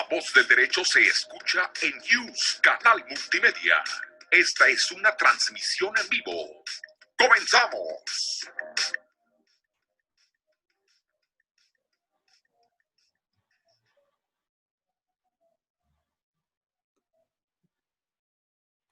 Voz del Derecho se escucha en News, canal multimedia. Esta es una transmisión en vivo. ¡Comenzamos!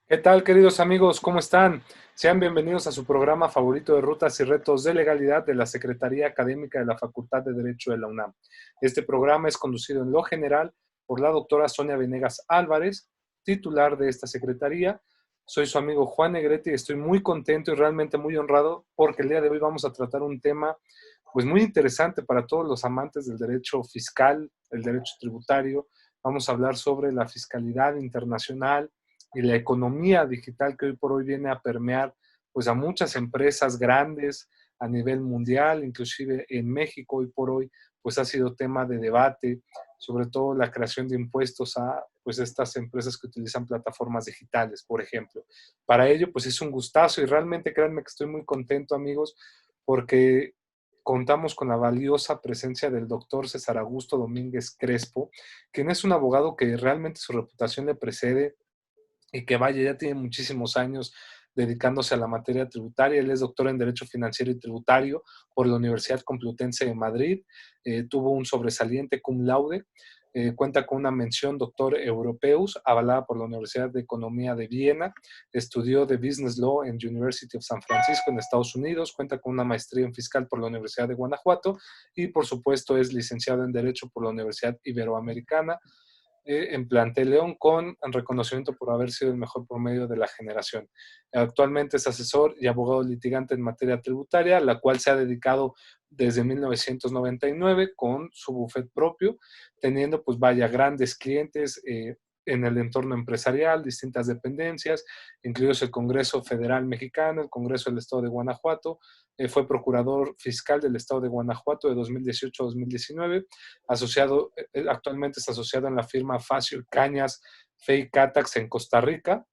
¿Qué tal, queridos amigos? ¿Cómo están? Sean bienvenidos a su programa favorito de Rutas y Retos de Legalidad de la Secretaría Académica de la Facultad de Derecho de la UNAM. Este programa es conducido en lo general por la doctora Sonia Venegas Álvarez, titular de esta secretaría. Soy su amigo Juan Negrete y estoy muy contento y realmente muy honrado porque el día de hoy vamos a tratar un tema pues muy interesante para todos los amantes del derecho fiscal, el derecho tributario. Vamos a hablar sobre la fiscalidad internacional y la economía digital que hoy por hoy viene a permear pues a muchas empresas grandes a nivel mundial, inclusive en México hoy por hoy pues ha sido tema de debate, sobre todo la creación de impuestos a pues estas empresas que utilizan plataformas digitales, por ejemplo. Para ello pues es un gustazo y realmente créanme que estoy muy contento, amigos, porque contamos con la valiosa presencia del doctor César Augusto Domínguez Crespo, quien es un abogado que realmente su reputación le precede y que vaya, ya tiene muchísimos años dedicándose a la materia tributaria. Él es doctor en Derecho Financiero y Tributario por la Universidad Complutense de Madrid. Tuvo un sobresaliente cum laude. Cuenta con una mención doctor europeus avalada por la Universidad de Economía de Viena. Estudió de Business Law en University of San Francisco en Estados Unidos. Cuenta con una maestría en fiscal por la Universidad de Guanajuato y por supuesto es licenciado en Derecho por la Universidad Iberoamericana en Plantel León con reconocimiento por haber sido el mejor promedio de la generación. Actualmente es asesor y abogado litigante en materia tributaria, la cual se ha dedicado desde 1999 con su bufet propio, teniendo pues vaya grandes clientes en el entorno empresarial, distintas dependencias, incluidos el Congreso Federal Mexicano, el Congreso del Estado de Guanajuato, fue procurador fiscal del Estado de Guanajuato de 2018 a 2019, actualmente está asociado en la firma Facio Cañas Fey Catax en Costa Rica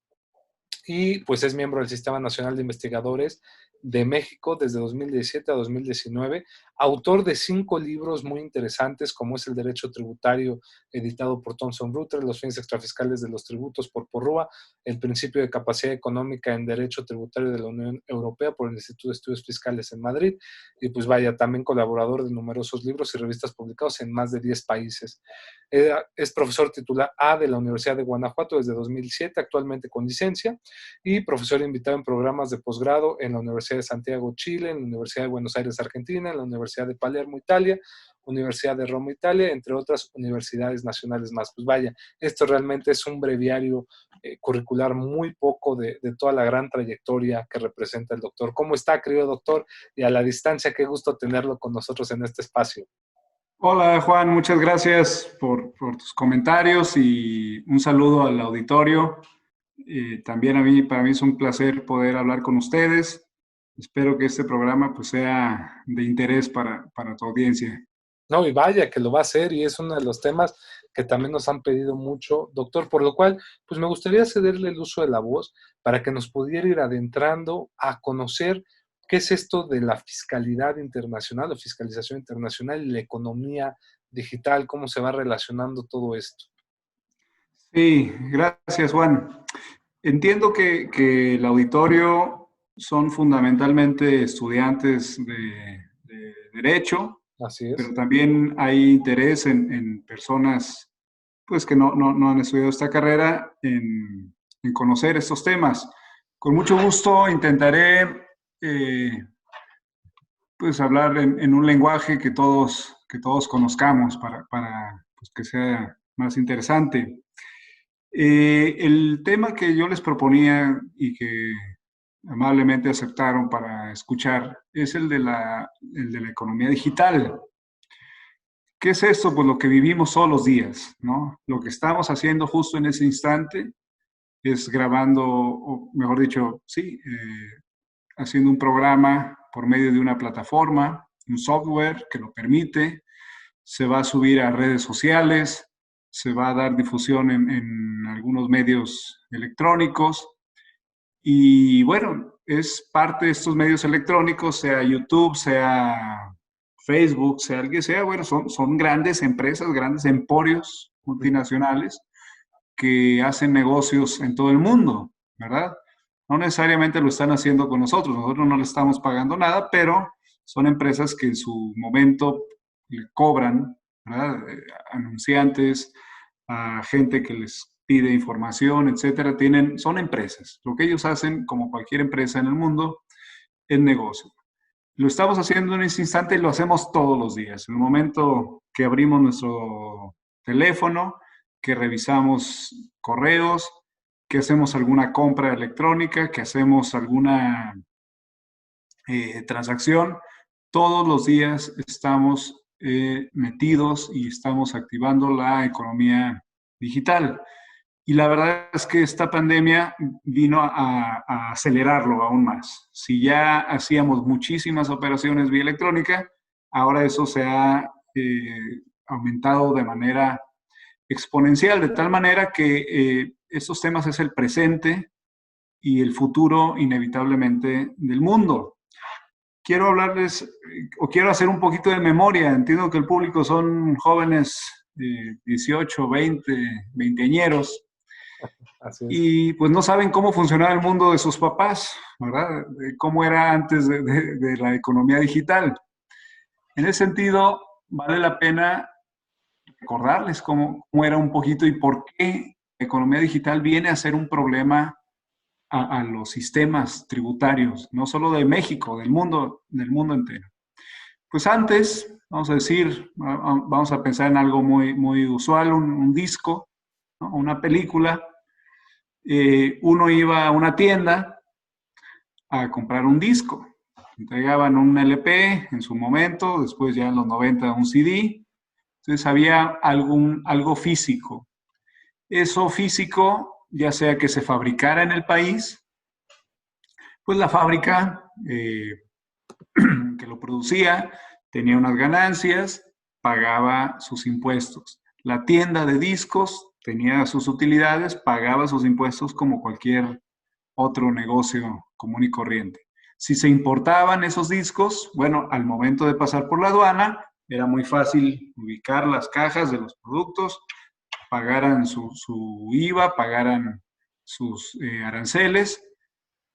y pues es miembro del Sistema Nacional de Investigadores de México desde 2017 a 2019, autor de 5 libros muy interesantes como es El Derecho Tributario, editado por Thomson Reuters, Los fines extrafiscales de los tributos por Porrúa, El principio de capacidad económica en Derecho Tributario de la Unión Europea por el Instituto de Estudios Fiscales en Madrid, y pues vaya, también colaborador de numerosos libros y revistas publicados en más de 10 países. Es profesor titular A de la Universidad de Guanajuato desde 2007, actualmente con licencia, y profesor invitado en programas de posgrado en la Universidad de Santiago, Chile, en la Universidad de Buenos Aires, Argentina, en la Universidad de Palermo, Italia, Universidad de Roma, Italia, entre otras universidades nacionales más. Pues vaya, esto realmente es un breviario curricular muy poco de toda la gran trayectoria que representa el doctor. ¿Cómo está, querido doctor? Y a la distancia, qué gusto tenerlo con nosotros en este espacio. Hola Juan, muchas gracias por tus comentarios y un saludo al auditorio. También para mí es un placer poder hablar con ustedes. Espero que este programa pues, sea de interés para tu audiencia. No, y vaya que lo va a hacer y es uno de los temas que también nos han pedido mucho, doctor, por lo cual, pues me gustaría cederle el uso de la voz para que nos pudiera ir adentrando a conocer qué es esto de la fiscalidad internacional o fiscalización internacional y la economía digital, cómo se va relacionando todo esto. Sí, gracias Juan. Entiendo que el auditorio son fundamentalmente estudiantes de Derecho, Así es. pero también hay interés en personas pues, que no han estudiado esta carrera en conocer estos temas. Con mucho gusto intentaré pues, hablar en un lenguaje que todos conozcamos para pues, que sea más interesante. El tema que yo les proponía y que amablemente aceptaron para escuchar es el de la economía digital. ¿Qué es esto? Pues lo que vivimos todos los días, ¿no? Lo que estamos haciendo justo en ese instante es grabando, o mejor dicho, sí, haciendo un programa por medio de una plataforma, un software que lo permite, se va a subir a redes sociales, se va a dar difusión en algunos medios electrónicos y bueno, es parte de estos medios electrónicos, sea YouTube, sea Facebook, sea el que sea, bueno, son grandes empresas, grandes emporios multinacionales que hacen negocios en todo el mundo, ¿verdad? No necesariamente lo están haciendo con nosotros no le estamos pagando nada, pero son empresas que en su momento le cobran, ¿verdad? Anunciantes, a gente que les pide información, etcétera, son empresas. Lo que ellos hacen, como cualquier empresa en el mundo, es negocio. Lo estamos haciendo en este instante y lo hacemos todos los días. En el momento que abrimos nuestro teléfono, que revisamos correos, que hacemos alguna compra electrónica, que hacemos alguna transacción, todos los días estamos metidos y estamos activando la economía digital. Y la verdad es que esta pandemia vino a acelerarlo aún más. Si ya hacíamos muchísimas operaciones vía electrónica, ahora eso se ha aumentado de manera exponencial, de tal manera que estos temas es el presente y el futuro inevitablemente del mundo. Quiero hablarles o quiero hacer un poquito de memoria. Entiendo que el público son jóvenes 18, 20, veinteañeros. Así es. Y pues no saben cómo funcionaba el mundo de sus papás, ¿verdad? Cómo era antes de la economía digital. En ese sentido, vale la pena recordarles cómo era un poquito y por qué la economía digital viene a ser un problema a los sistemas tributarios, no solo de México, del mundo entero. Pues antes, vamos a decir, vamos a pensar en algo muy, muy usual, un disco, ¿no? Una película. Uno iba a una tienda a comprar un disco. Entregaban un LP en su momento, después ya en los 90 un CD. Entonces había algo físico. Eso físico, ya sea que se fabricara en el país, pues la fábrica que lo producía tenía unas ganancias, pagaba sus impuestos. La tienda de discos tenía sus utilidades, pagaba sus impuestos como cualquier otro negocio común y corriente. Si se importaban esos discos, bueno, al momento de pasar por la aduana, era muy fácil ubicar las cajas de los productos, pagaran su IVA, pagaran sus aranceles,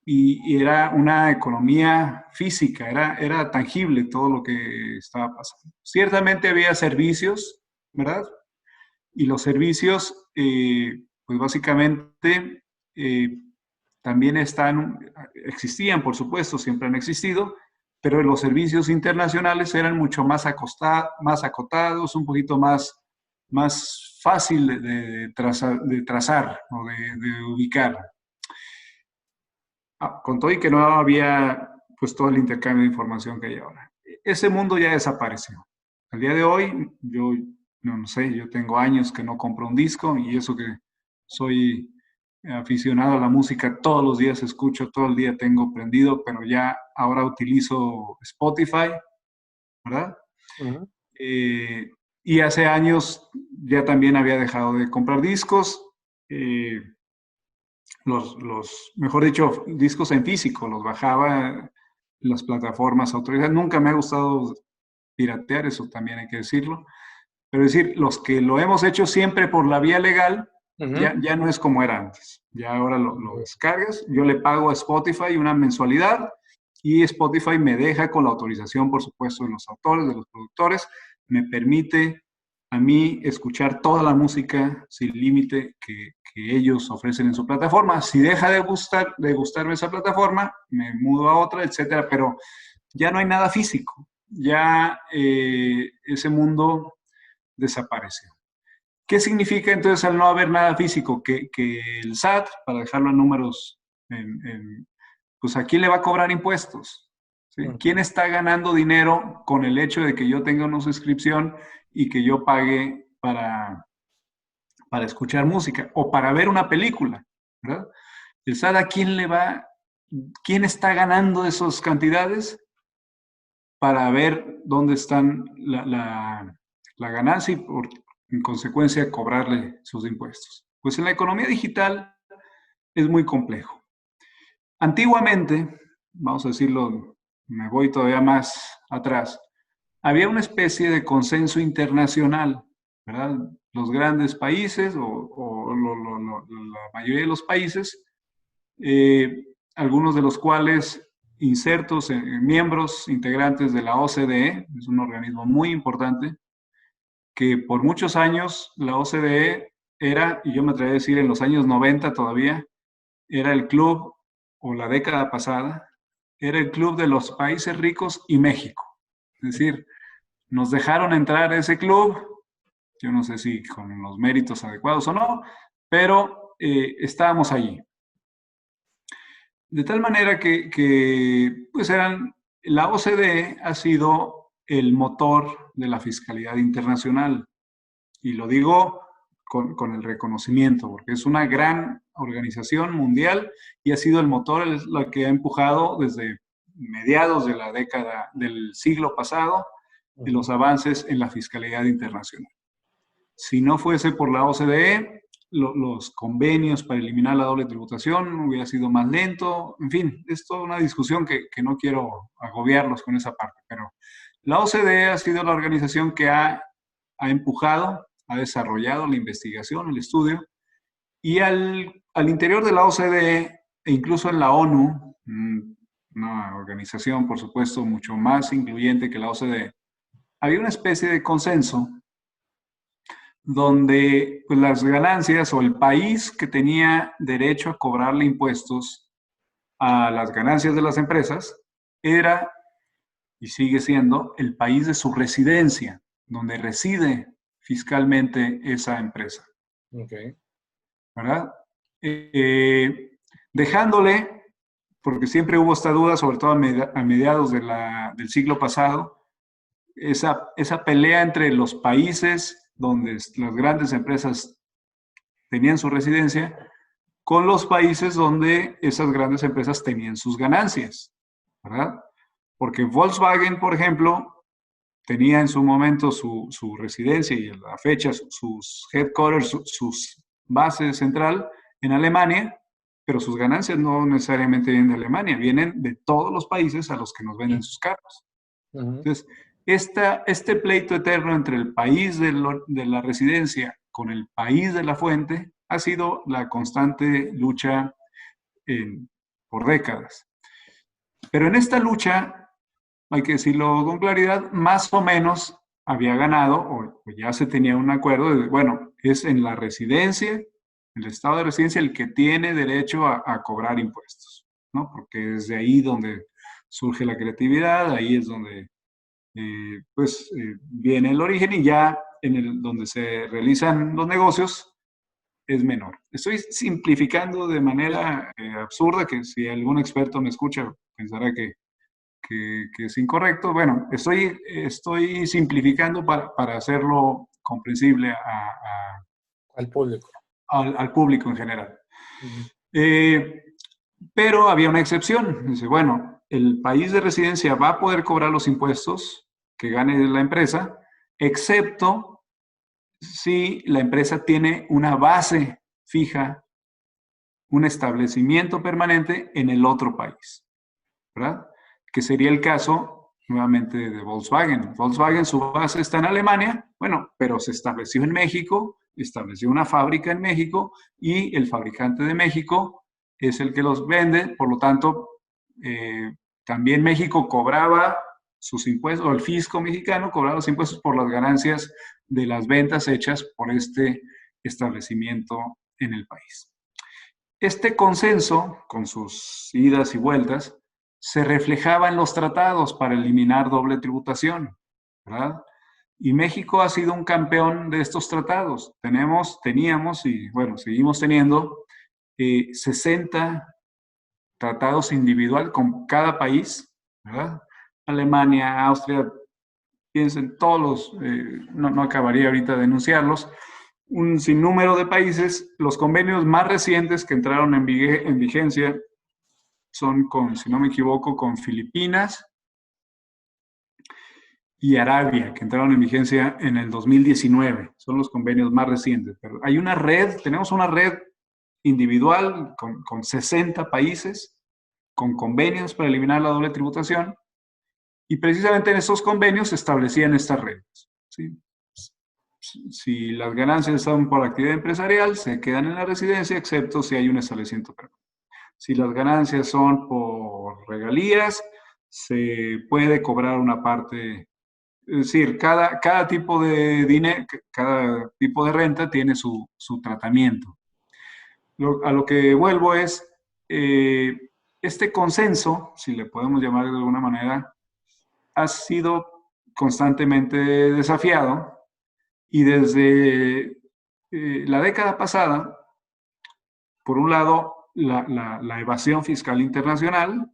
y era una economía física, era tangible todo lo que estaba pasando. Ciertamente había servicios, ¿verdad? Y los servicios, pues básicamente, también existían, por supuesto, siempre han existido, pero los servicios internacionales eran mucho más acotados, un poquito más fácil de trazar o de ubicar. Con todo y que no había pues todo el intercambio de información que hay ahora. Ese mundo ya desapareció. Al día de hoy, yo no sé, yo tengo años que no compro un disco y eso que soy aficionado a la música, todos los días escucho, todo el día tengo prendido, pero ya ahora utilizo Spotify, ¿verdad? Uh-huh. Y hace años ya también había dejado de comprar discos. Mejor dicho, discos en físico, los bajaba en las plataformas autorizadas. Nunca me ha gustado piratear, eso también hay que decirlo. Pero es decir, los que lo hemos hecho siempre por la vía legal, ya no es como era antes. Ya ahora lo descargas, yo le pago a Spotify una mensualidad y Spotify me deja con la autorización, por supuesto, de los autores, de los productores, me permite a mí escuchar toda la música sin límite que ellos ofrecen en su plataforma. Si deja de gustarme esa plataforma, me mudo a otra, etcétera, pero ya no hay nada físico. Ya ese mundo desapareció. ¿Qué significa entonces al no haber nada físico? Que el SAT, para dejarlo en números, pues ¿a quién le va a cobrar impuestos? ¿Sí? ¿Quién está ganando dinero con el hecho de que yo tenga una suscripción y que yo pague para escuchar música o para ver una película, ¿verdad? El SAT, ¿a quién le va? ¿Quién está ganando esas cantidades para ver dónde están la ganancia y en consecuencia cobrarle sus impuestos? Pues en la economía digital es muy complejo. Antiguamente, vamos a decirlo, me voy todavía más atrás, había una especie de consenso internacional, ¿verdad? Los grandes países la mayoría de los países, algunos de los cuales insertos en miembros integrantes de la OCDE, es un organismo muy importante, que por muchos años la OCDE era, y yo me atrevería a decir en los años 90 todavía, era el club, o la década pasada, era el club de los países ricos y México. Es decir, nos dejaron entrar a ese club, yo no sé si con los méritos adecuados o no, pero estábamos allí. De tal manera pues la OCDE ha sido el motor de la fiscalidad internacional. Y lo digo con el reconocimiento, porque es una gran organización mundial y ha sido el motor, es lo que ha empujado desde mediados de la década del siglo pasado los avances en la fiscalidad internacional. Si no fuese por la OCDE, los convenios para eliminar la doble tributación hubiera sido más lento. En fin, es toda una discusión que no quiero agobiarlos con esa parte, pero la OCDE ha sido la organización que ha empujado, ha desarrollado la investigación, el estudio, y al interior de la OCDE e incluso en la ONU, una organización, por supuesto, mucho más incluyente que la OCDE, había una especie de consenso donde pues, las ganancias o el país que tenía derecho a cobrarle impuestos a las ganancias de las empresas era y sigue siendo el país de su residencia, donde reside fiscalmente esa empresa. Okay. ¿Verdad? Dejándole, porque siempre hubo esta duda, sobre todo a mediados del siglo pasado, esa pelea entre los países donde las grandes empresas tenían su residencia, con los países donde esas grandes empresas tenían sus ganancias, ¿verdad? Porque Volkswagen, por ejemplo, tenía en su momento su residencia y a la fecha sus headquarters, sus bases central en Alemania, pero sus ganancias no necesariamente vienen de Alemania, vienen de todos los países a los que nos venden sus carros. Entonces, este pleito eterno entre el país de la residencia con el país de la fuente ha sido la constante lucha por décadas. Pero en esta lucha, hay que decirlo con claridad, más o menos había ganado, o ya se tenía un acuerdo de, bueno, es en la residencia, el estado de residencia, el que tiene derecho a cobrar impuestos, ¿no? Porque es de ahí donde surge la creatividad, ahí es donde viene el origen y ya donde se realizan los negocios es menor. Estoy simplificando de manera absurda, que si algún experto me escucha pensará que es incorrecto. Bueno, estoy simplificando para hacerlo comprensible al público. Al público en general. Pero había una excepción. Dice, bueno, el país de residencia va a poder cobrar los impuestos que gane la empresa, excepto si la empresa tiene una base fija, un establecimiento permanente en el otro país, ¿verdad? Que sería el caso, nuevamente, de Volkswagen. Volkswagen, su base está en Alemania, bueno, pero se estableció en México, estableció una fábrica en México y el fabricante de México es el que los vende, por lo tanto, también México cobraba sus impuestos, o el fisco mexicano cobraba los impuestos por las ganancias de las ventas hechas por este establecimiento en el país. Este consenso, con sus idas y vueltas, se reflejaba en los tratados para eliminar doble tributación, ¿verdad? Y México ha sido un campeón de estos tratados. Teníamos y, bueno, seguimos teniendo 60 tratados individual con cada país, ¿verdad? Alemania, Austria, piensen todos los, no acabaría ahorita de enunciarlos, un sinnúmero de países. Los convenios más recientes que entraron en vigencia son si no me equivoco, con Filipinas y Arabia, que entraron en vigencia en el 2019. Son los convenios más recientes. Pero hay una red, tenemos una red individual con 60 países, con convenios para eliminar la doble tributación. Y precisamente en esos convenios se establecían estas reglas, ¿sí? Si las ganancias son por actividad empresarial, se quedan en la residencia, excepto si hay un establecimiento permanente. Si las ganancias son por regalías, se puede cobrar una parte. Es decir, cada tipo de dinero, cada tipo de renta tiene su tratamiento. A lo que vuelvo es, este consenso, si le podemos llamar de alguna manera, ha sido constantemente desafiado y desde la década pasada, por un lado, la evasión fiscal internacional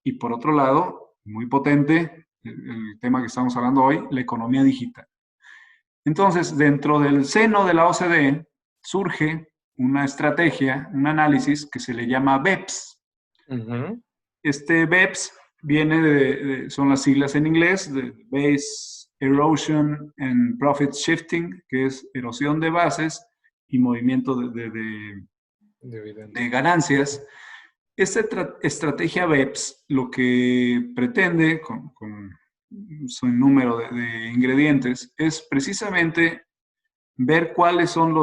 y por otro lado, muy potente, el tema que estamos hablando hoy, la economía digital. Entonces, dentro del seno de la OCDE surge una estrategia, un análisis que se le llama BEPS. Ujú. Este BEPS viene son las siglas en inglés, de Base Erosion and Profit Shifting, que es erosión de bases y movimiento de ganancias. Esta estrategia BEPS lo que pretende, con su número de ingredientes, es precisamente ver cuáles son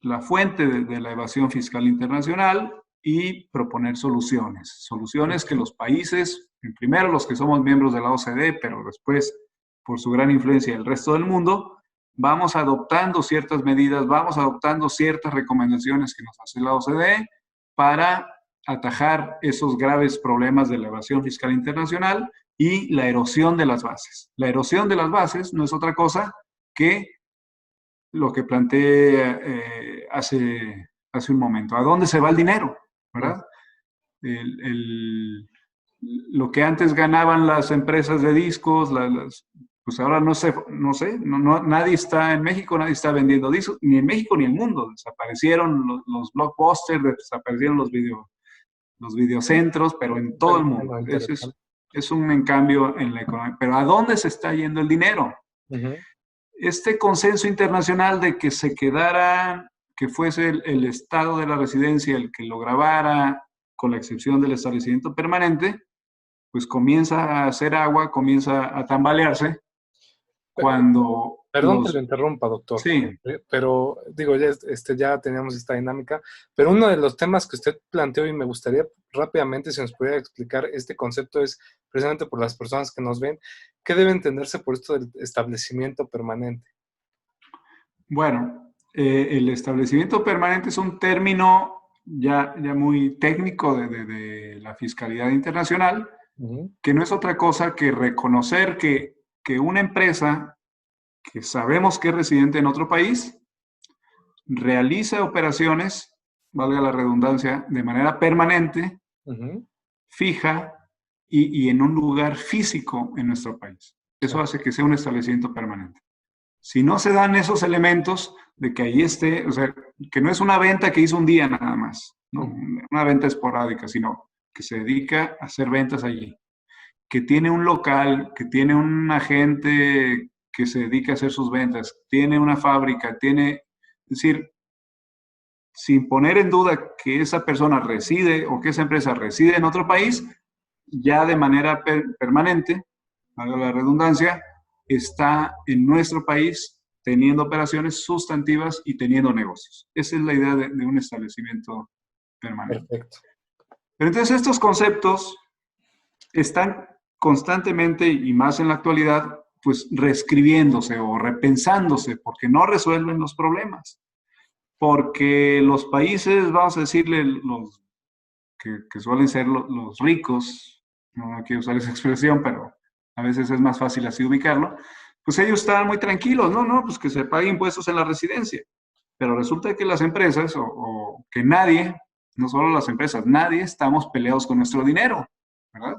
la fuente de la evasión fiscal internacional y proponer soluciones que los países, primero los que somos miembros de la OCDE, pero después, por su gran influencia el resto del mundo, vamos adoptando ciertas medidas, vamos adoptando ciertas recomendaciones que nos hace la OCDE para atajar esos graves problemas de la evasión fiscal internacional y la erosión de las bases. La erosión de las bases no es otra cosa que lo que planteé hace un momento. ¿A dónde se va el dinero? ¿Verdad? Lo que antes ganaban las empresas de discos, pues ahora no sé, nadie está en México, nadie está vendiendo discos, ni en México ni en el mundo. Desaparecieron los blockbusters, desaparecieron los videocentros, pero en todo el mundo. Es un cambio en la economía. Pero ¿a dónde se está yendo el dinero? Uh-huh. Este consenso internacional de que se quedara, que fuese el estado de la residencia el que lo grabara, con la excepción del establecimiento permanente, pues comienza a hacer agua, comienza a tambalearse cuando... Perdón que lo interrumpa, doctor. Sí. Pero, digo, ya teníamos esta dinámica, pero uno de los temas que usted planteó y me gustaría rápidamente, si nos pudiera explicar este concepto, es precisamente por las personas que nos ven, ¿qué debe entenderse por esto del establecimiento permanente? Bueno, el establecimiento permanente es un término ya muy técnico de la fiscalidad internacional, uh-huh, que no es otra cosa que reconocer que una empresa que sabemos que es residente en otro país, realiza operaciones, valga la redundancia, de manera permanente, uh-huh, fija y en un lugar físico en nuestro país. Eso hace que sea un establecimiento permanente. Si no se dan esos elementos de que ahí esté, o sea, que no es una venta que hizo un día nada más, ¿no? Uh-huh. Una venta esporádica, sino que se dedica a hacer ventas allí, que tiene un local, que tiene un agente que se dedica a hacer sus ventas, tiene una fábrica, es decir, sin poner en duda que esa persona reside o que esa empresa reside en otro país, ya de manera permanente, valga la redundancia, está en nuestro país teniendo operaciones sustantivas y teniendo negocios. Esa es la idea de un establecimiento permanente. Perfecto. Pero entonces estos conceptos están constantemente, y más en la actualidad, pues reescribiéndose o repensándose, porque no resuelven los problemas. Porque los países, vamos a decirle, los que suelen ser los ricos, no quiero usar esa expresión, pero a veces es más fácil así ubicarlo, pues ellos estaban muy tranquilos, pues que se paguen impuestos en la residencia. Pero resulta que las empresas, o que nadie, no solo las empresas, nadie estamos peleados con nuestro dinero, ¿verdad?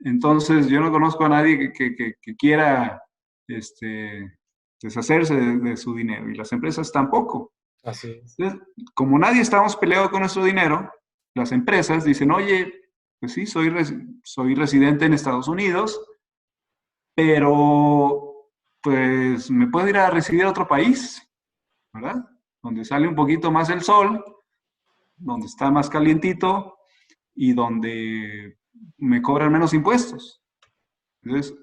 Entonces, yo no conozco a nadie que quiera deshacerse de su dinero, y las empresas tampoco. Así es. Entonces, como nadie estamos peleados con nuestro dinero, las empresas dicen, oye, pues sí, soy residente en Estados Unidos, pero pues me puedo ir a residir a otro país, ¿verdad? Donde sale un poquito más el sol, donde está más calientito y donde me cobran menos impuestos. Entonces,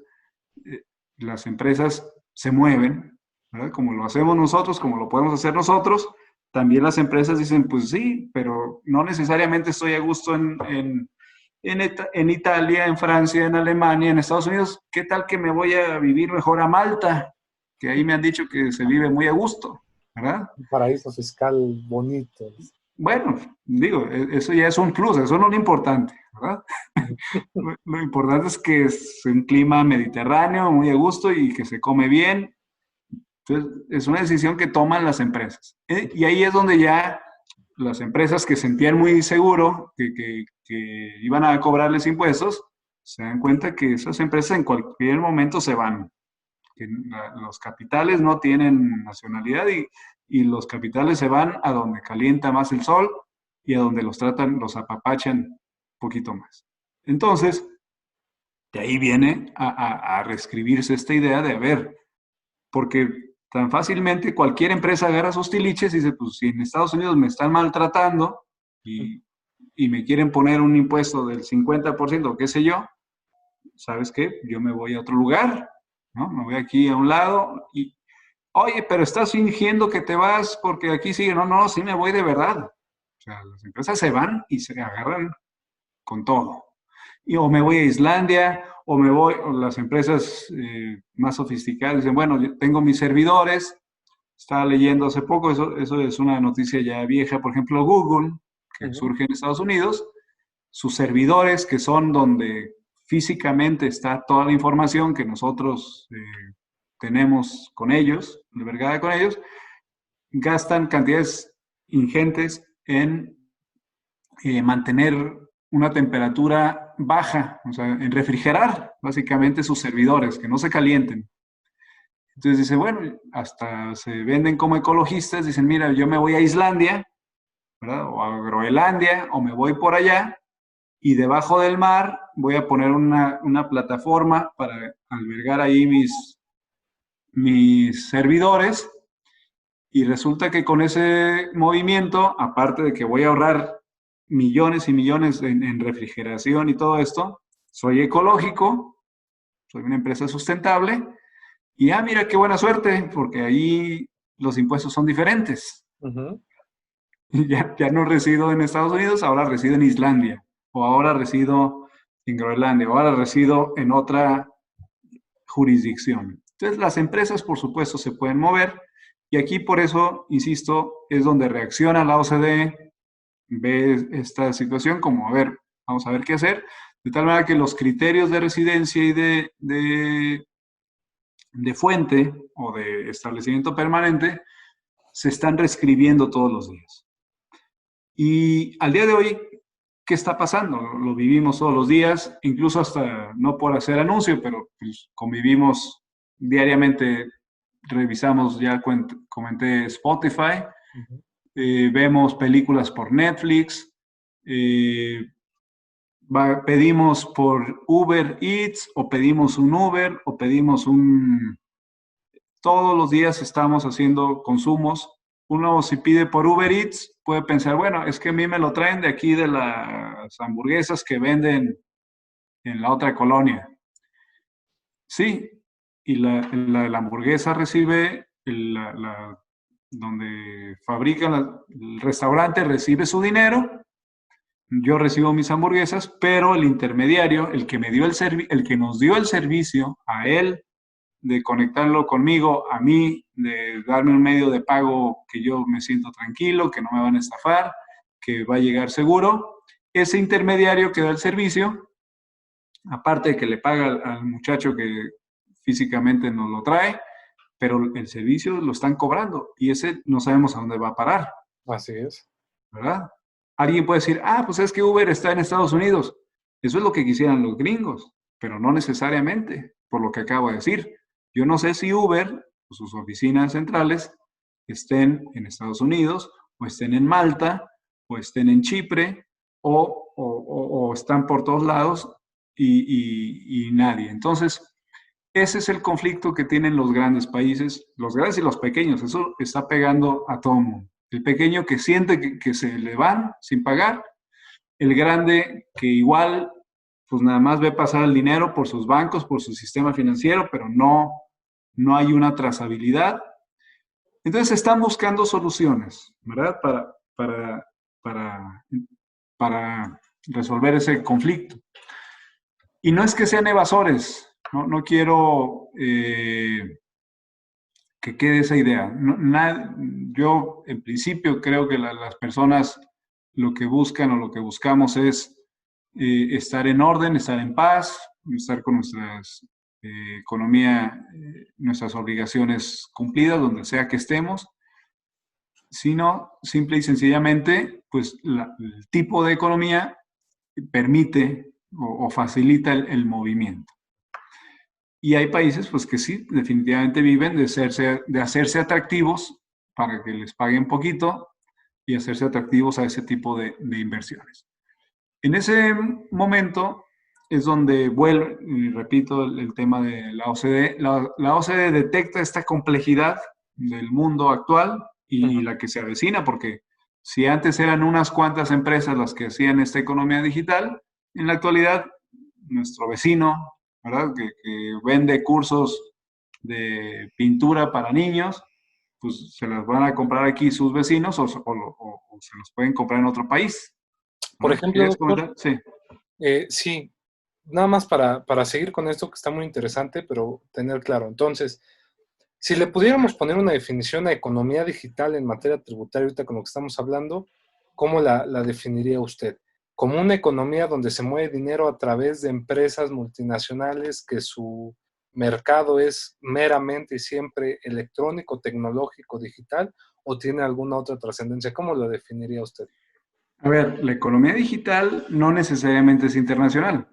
las empresas se mueven, ¿verdad? Como lo hacemos nosotros, como lo podemos hacer nosotros, también las empresas dicen, pues sí, pero no necesariamente estoy a gusto en Italia, en Francia, en Alemania, en Estados Unidos. ¿Qué tal que me voy a vivir mejor a Malta? Que ahí me han dicho que se vive muy a gusto, ¿verdad? Un paraíso fiscal bonito. Bueno, digo, eso ya es un plus, eso no es lo importante, ¿verdad? Lo importante es que es un clima mediterráneo, muy a gusto y que se come bien. Entonces, es una decisión que toman las empresas. Y ahí es donde ya las empresas que sentían muy seguro que iban a cobrarles impuestos, se dan cuenta que esas empresas en cualquier momento se van. Que los capitales no tienen nacionalidad y los capitales se van a donde calienta más el sol y a donde los tratan, los apapachan un poquito más. Entonces, de ahí viene a reescribirse esta idea de, a ver, porque tan fácilmente cualquier empresa agarra sus tiliches y dice, pues si en Estados Unidos me están maltratando y me quieren poner un impuesto del 50%, qué sé yo, ¿sabes qué? Yo me voy a otro lugar, ¿no? Me voy aquí a un lado y, oye, pero estás fingiendo que te vas porque aquí sigue. No, no, sí me voy de verdad. O sea, las empresas se van y se agarran con todo. Y o me voy a Islandia, o me voy, o las empresas más sofisticadas dicen, bueno, yo tengo mis servidores. Estaba leyendo hace poco, eso es una noticia ya vieja, por ejemplo, Google, que surge en Estados Unidos, sus servidores, que son donde físicamente está toda la información que nosotros tenemos con ellos, albergada con ellos, gastan cantidades ingentes en mantener una temperatura baja, o sea, en refrigerar básicamente sus servidores, que no se calienten. Entonces dice, bueno, hasta se venden como ecologistas, dicen, mira, yo me voy a Islandia, ¿verdad? O a Groenlandia, o me voy por allá, y debajo del mar voy a poner una plataforma para albergar ahí mis servidores, y resulta que con ese movimiento, aparte de que voy a ahorrar millones y millones en refrigeración y todo esto, soy ecológico, soy una empresa sustentable, y mira qué buena suerte, porque ahí los impuestos son diferentes. Ya no resido en Estados Unidos, ahora resido en Islandia, o ahora resido en Groenlandia, o ahora resido en otra jurisdicción. Entonces, las empresas, por supuesto, se pueden mover, y aquí por eso, insisto, es donde reacciona la OCDE, ve esta situación como, a ver, vamos a ver qué hacer, de tal manera que los criterios de residencia y de fuente o de establecimiento permanente se están reescribiendo todos los días. Y al día de hoy, ¿qué está pasando? Lo vivimos todos los días, incluso hasta no por hacer anuncio, pero pues, convivimos diariamente, revisamos, ya comenté Spotify, vemos películas por Netflix, pedimos por Uber Eats o pedimos un Uber o pedimos un... Todos los días estamos haciendo consumos. Uno si pide por Uber Eats puede pensar, bueno, es que a mí me lo traen de aquí de las hamburguesas que venden en la otra colonia. Sí, y la hamburguesa recibe, donde fabrican, el restaurante recibe su dinero, yo recibo mis hamburguesas, pero el intermediario, el que nos dio el servicio, a él, de conectarlo conmigo, a mí, de darme un medio de pago que yo me siento tranquilo, que no me van a estafar, que va a llegar seguro. Ese intermediario que da el servicio, aparte de que le paga al muchacho que físicamente nos lo trae, pero el servicio lo están cobrando y ese no sabemos a dónde va a parar. Así es. ¿Verdad? Alguien puede decir, pues es que Uber está en Estados Unidos. Eso es lo que quisieran los gringos, pero no necesariamente, por lo que acabo de decir. Yo no sé si Uber o sus oficinas centrales estén en Estados Unidos, o estén en Malta, o estén en Chipre, o están por todos lados y nadie. Entonces, ese es el conflicto que tienen los grandes países, los grandes y los pequeños. Eso está pegando a todo el mundo. El pequeño que siente que se le van sin pagar, el grande que igual pues nada más ve pasar el dinero por sus bancos, por su sistema financiero, pero no hay una trazabilidad. Entonces están buscando soluciones, ¿verdad? Para, para resolver ese conflicto. Y no es que sean evasores, no quiero que quede esa idea. Yo, en principio, creo que las personas lo que buscan o lo que buscamos es estar en orden, estar en paz, estar con nuestras economía, nuestras obligaciones cumplidas, donde sea que estemos, sino simple y sencillamente, pues el tipo de economía permite o facilita el movimiento. Y hay países pues que sí, definitivamente viven de hacerse atractivos para que les paguen poquito y hacerse atractivos a ese tipo de inversiones. En ese momento es donde vuelve, y repito, el tema de la OCDE. La OCDE detecta esta complejidad del mundo actual y la que se avecina, porque si antes eran unas cuantas empresas las que hacían esta economía digital, en la actualidad nuestro vecino, ¿verdad? Que vende cursos de pintura para niños, pues se las van a comprar aquí sus vecinos o se los pueden comprar en otro país. Por ejemplo, doctor, Sí. Sí, nada más para seguir con esto que está muy interesante, pero tener claro. Entonces, si le pudiéramos poner una definición a economía digital en materia tributaria, ahorita con lo que estamos hablando, ¿cómo la definiría usted? Como una economía donde se mueve dinero a través de empresas multinacionales que su mercado es meramente y siempre electrónico, tecnológico, digital, o tiene alguna otra trascendencia. ¿Cómo lo definiría usted? A ver, la economía digital no necesariamente es internacional,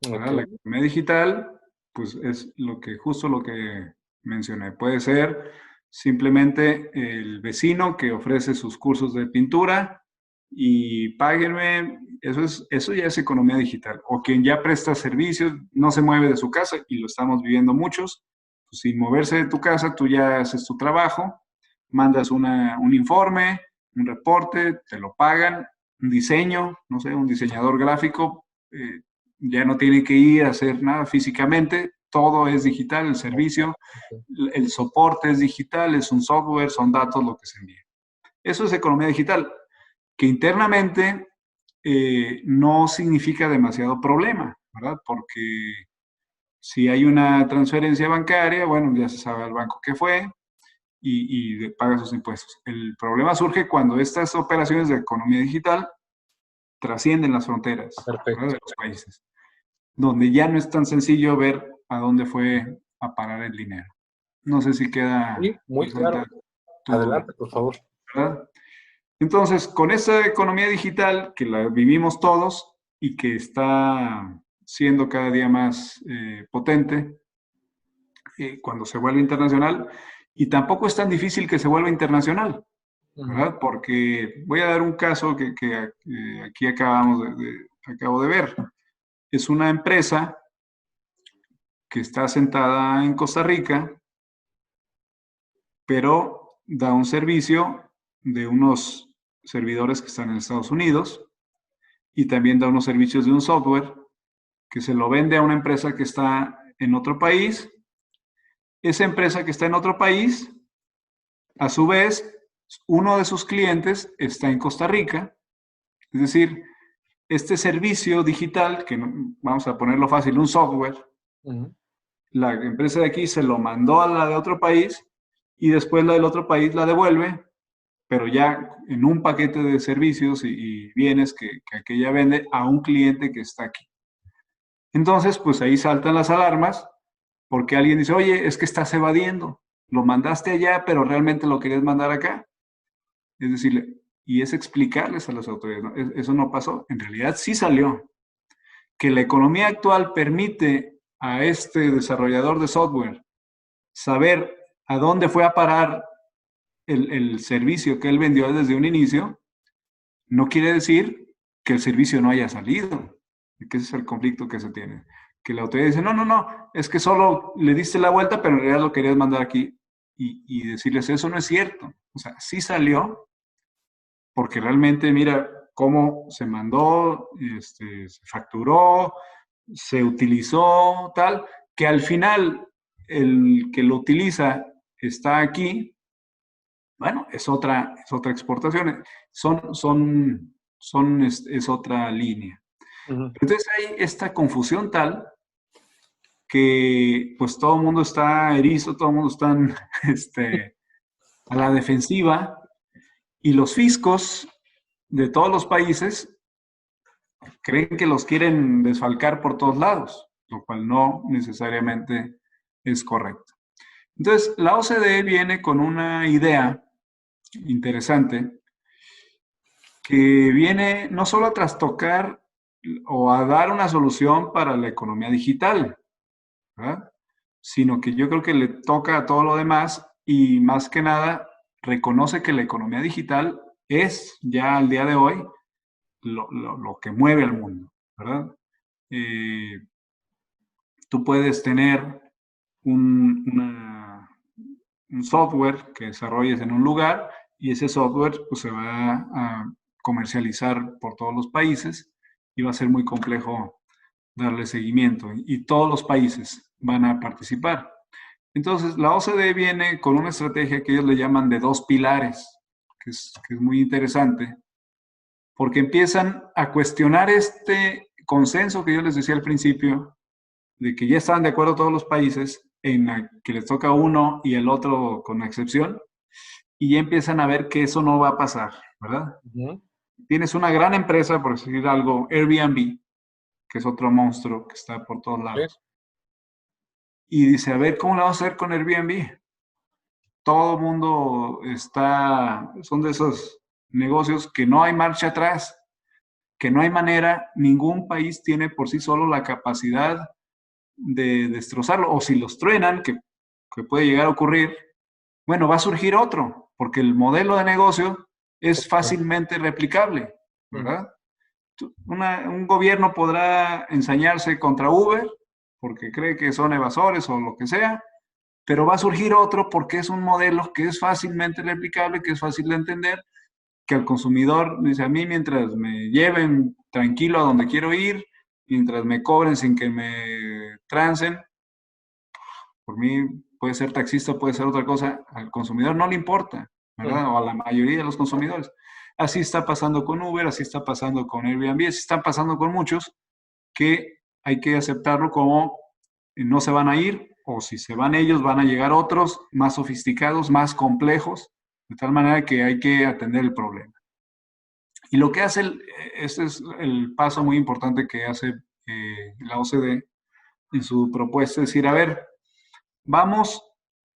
¿verdad? La Okay. economía digital, pues es justo lo que mencioné. Puede ser simplemente el vecino que ofrece sus cursos de pintura y páguenme, eso ya es economía digital. O quien ya presta servicios, no se mueve de su casa, y lo estamos viviendo muchos, pues sin moverse de tu casa, tú ya haces tu trabajo, mandas un informe, un reporte, te lo pagan, un diseño, no sé, un diseñador gráfico, ya no tiene que ir a hacer nada físicamente, todo es digital, el servicio, el soporte es digital, es un software, son datos lo que se envía. Eso es economía digital, que internamente no significa demasiado problema, ¿verdad? Porque si hay una transferencia bancaria, bueno, ya se sabe al banco que fue y paga sus impuestos. El problema surge cuando estas operaciones de economía digital trascienden las fronteras, ¿verdad?, de los países, donde ya no es tan sencillo ver a dónde fue a parar el dinero. No sé si queda Sí, muy claro. Adelante, por favor. ¿verdad? Entonces, con esta economía digital que la vivimos todos y que está siendo cada día más potente, cuando se vuelve internacional, y tampoco es tan difícil que se vuelva internacional, ¿verdad? Porque voy a dar un caso que aquí acabo de ver. Es una empresa que está sentada en Costa Rica, pero da un servicio de unos servidores que están en Estados Unidos y también da unos servicios de un software que se lo vende a una empresa que está en otro país. Esa empresa que está en otro país, a su vez, uno de sus clientes está en Costa Rica. Es decir, este servicio digital, que vamos a ponerlo fácil, un software, la empresa de aquí se lo mandó a la de otro país y después la del otro país la devuelve, pero ya en un paquete de servicios y bienes que aquella vende a un cliente que está aquí. Entonces, pues ahí saltan las alarmas porque alguien dice, oye, es que estás evadiendo, lo mandaste allá, pero realmente lo querías mandar acá. Es decir, y es explicarles a las autoridades, ¿no? Eso no pasó, en realidad sí salió. Que la economía actual permite a este desarrollador de software saber a dónde fue a parar el servicio que él vendió desde un inicio, no quiere decir que el servicio no haya salido, que ese es el conflicto que se tiene. Que la autoridad dice, no, es que solo le diste la vuelta, pero en realidad lo querías mandar aquí. Y decirles, eso no es cierto. O sea, sí salió, porque realmente mira cómo se mandó, se facturó, se utilizó tal, que al final el que lo utiliza está aquí, bueno, es otra exportación, es otra línea. Ujú. Entonces hay esta confusión tal que pues todo el mundo está erizo, todo el mundo está a la defensiva y los fiscos de todos los países creen que los quieren desfalcar por todos lados, lo cual no necesariamente es correcto. Entonces, la OCDE viene con una idea interesante que viene no solo a trastocar o a dar una solución para la economía digital, ¿verdad? Sino que yo creo que le toca a todo lo demás y más que nada reconoce que la economía digital es ya al día de hoy lo que mueve al mundo, ¿verdad? Tú puedes tener un software que desarrolles en un lugar y ese software pues, se va a comercializar por todos los países y va a ser muy complejo darle seguimiento y todos los países van a participar. Entonces, la OCDE viene con una estrategia que ellos le llaman de 2 pilares, que es muy interesante, porque empiezan a cuestionar este consenso que yo les decía al principio, de que ya estaban de acuerdo todos los países en que les toca uno y el otro con excepción, y ya empiezan a ver que eso no va a pasar, ¿verdad? Ujú. Tienes una gran empresa, por decir algo, Airbnb, que es otro monstruo que está por todos lados. Y dice, a ver, ¿cómo le vamos a hacer con Airbnb? Todo el mundo son de esos negocios que no hay marcha atrás, que no hay manera, ningún país tiene por sí solo la capacidad de destrozarlo, o si los truenan, que puede llegar a ocurrir, bueno, va a surgir otro, porque el modelo de negocio es fácilmente replicable, ¿verdad? Un gobierno podrá ensañarse contra Uber porque cree que son evasores o lo que sea, pero va a surgir otro porque es un modelo que es fácilmente replicable, que es fácil de entender, que al consumidor dice, a mí mientras me lleven tranquilo a donde quiero ir, mientras me cobren sin que me trancen, por mí puede ser taxista, puede ser otra cosa, al consumidor no le importa, ¿verdad? O a la mayoría de los consumidores. Así está pasando con Uber, así está pasando con Airbnb, así está pasando con muchos que hay que aceptarlo como no se van a ir, o si se van ellos, van a llegar otros más sofisticados, más complejos, de tal manera que hay que atender el problema. Y lo que hace, este es el paso muy importante que hace la OCDE en su propuesta, es decir, a ver, vamos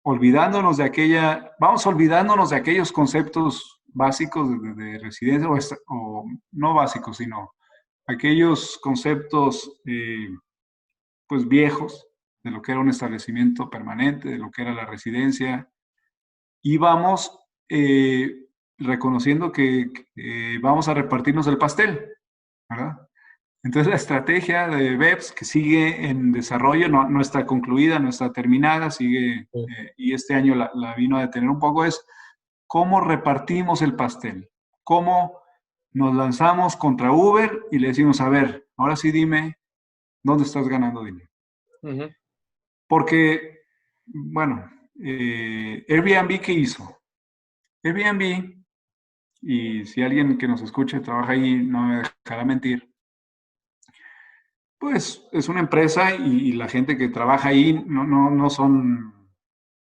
olvidándonos de aquellos conceptos básicos de residencia, o no básicos, sino aquellos conceptos pues viejos de lo que era un establecimiento permanente, de lo que era la residencia, y vamos reconociendo que vamos a repartirnos el pastel, ¿verdad? Entonces la estrategia de BEPS, que sigue en desarrollo, no está concluida, no está terminada, sigue, y este año la vino a detener un poco, es cómo repartimos el pastel, cómo nos lanzamos contra Uber y le decimos, a ver, ahora sí dime, ¿dónde estás ganando dinero? Ujú. Porque, bueno, Airbnb, ¿qué hizo? Airbnb, y si alguien que nos escuche trabaja ahí, no me dejará mentir, pues es una empresa y la gente que trabaja ahí no son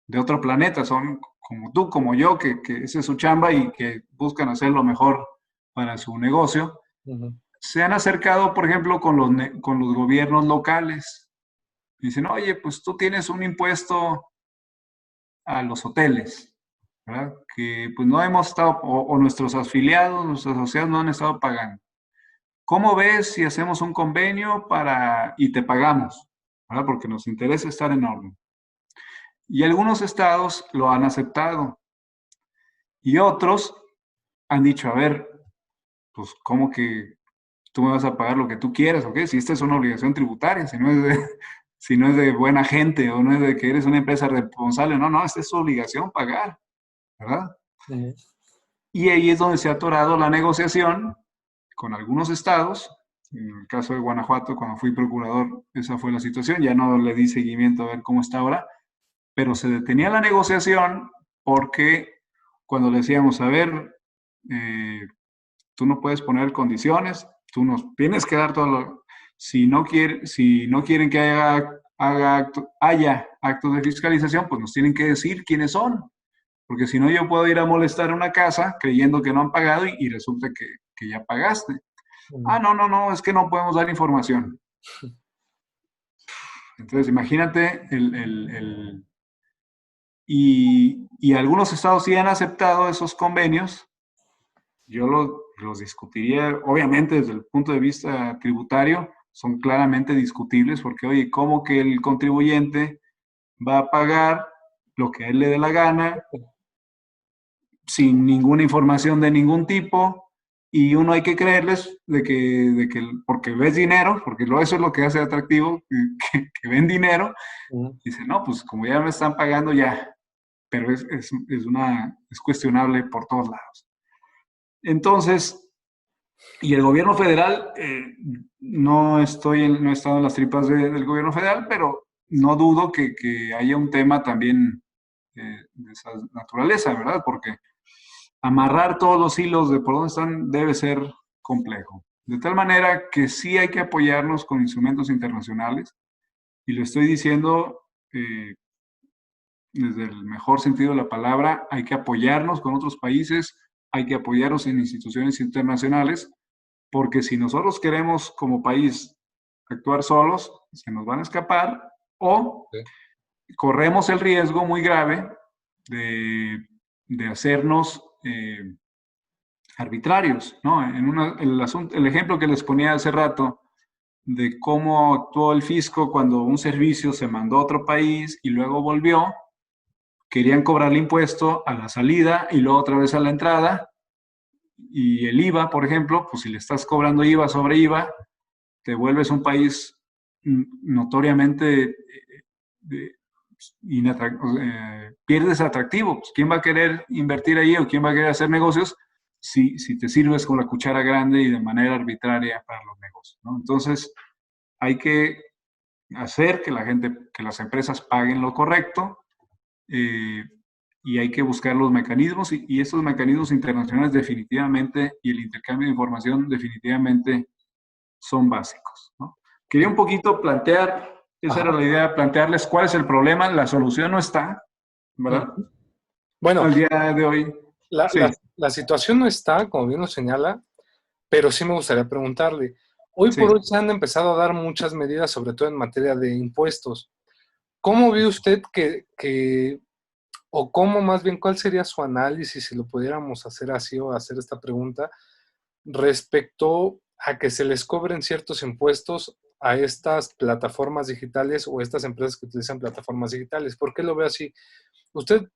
de otro planeta, son como tú, como yo, que esa es su chamba y que buscan hacer lo mejor para su negocio. Ujú. Se han acercado, por ejemplo, con los gobiernos locales. Dicen, oye, pues tú tienes un impuesto a los hoteles, ¿verdad? Que pues no hemos estado, o nuestros afiliados, nuestros asociados no han estado pagando. ¿Cómo ves si hacemos un convenio y te pagamos? ¿Verdad? Porque nos interesa estar en orden. Y algunos estados lo han aceptado. Y otros han dicho, a ver, pues ¿cómo que tú me vas a pagar lo que tú quieras? ¿O qué? Si esta es una obligación tributaria, si no es de buena gente o no es de que eres una empresa responsable. No, esta es su obligación pagar, ¿verdad? Ujú. Y ahí es donde se ha atorado la negociación con algunos estados En el caso de Guanajuato, cuando fui procurador, esa fue la situación. Ya no le di seguimiento a ver cómo está ahora, pero se detenía la negociación porque cuando le decíamos, a ver, tú no puedes poner condiciones, tú nos tienes que dar todo lo... Si no quieren que haya actos de fiscalización, pues nos tienen que decir quiénes son. Porque si no, yo puedo ir a molestar a una casa creyendo que no han pagado y resulta que ya pagaste. Ah, no, es que no podemos dar información. Entonces, imagínate, y algunos estados sí han aceptado esos convenios. Yo los discutiría, obviamente, desde el punto de vista tributario, son claramente discutibles porque, oye, ¿cómo que el contribuyente va a pagar lo que a él le dé la gana sin ninguna información de ningún tipo? Y uno hay que creerles porque ves dinero, porque eso es lo que hace atractivo, que ven dinero, dice, no, pues como ya me están pagando ya, pero es cuestionable por todos lados. Entonces, y el gobierno federal, no he estado en las tripas del gobierno federal, pero no dudo que haya un tema también de esa naturaleza, ¿verdad? Porque amarrar todos los hilos de por dónde están debe ser complejo. De tal manera que sí hay que apoyarnos con instrumentos internacionales, y lo estoy diciendo desde el mejor sentido de la palabra, hay que apoyarnos con otros países, hay que apoyarnos en instituciones internacionales, porque si nosotros queremos como país actuar solos, se nos van a escapar o corremos el riesgo muy grave de hacernos arbitrarios, ¿no? El ejemplo que les ponía hace rato de cómo actuó el fisco cuando un servicio se mandó a otro país y luego volvió, querían cobrarle impuesto a la salida y luego otra vez a la entrada, y el IVA, por ejemplo, pues si le estás cobrando IVA sobre IVA, te vuelves un país notoriamente pierdes atractivo. Pues, ¿quién va a querer invertir ahí o quién va a querer hacer negocios si te sirves con la cuchara grande y de manera arbitraria para los negocios, ¿no? Entonces, hay que hacer que las empresas paguen lo correcto, y hay que buscar los mecanismos, y estos mecanismos internacionales definitivamente, y el intercambio de información definitivamente son básicos, ¿no? Quería un poquito plantear, esa era la idea, plantearles cuál es el problema. La solución no está, ¿verdad? Bueno, al día de hoy. La situación no está, como bien lo señala, pero sí me gustaría preguntarle. Hoy por hoy se han empezado a dar muchas medidas, sobre todo en materia de impuestos. ¿Cómo ve usted o cómo más bien, cuál sería su análisis, si lo pudiéramos hacer así o hacer esta pregunta, respecto a que se les cobren ciertos impuestos a estas plataformas digitales o estas empresas que utilizan plataformas digitales? ¿Por qué lo ve así? Usted,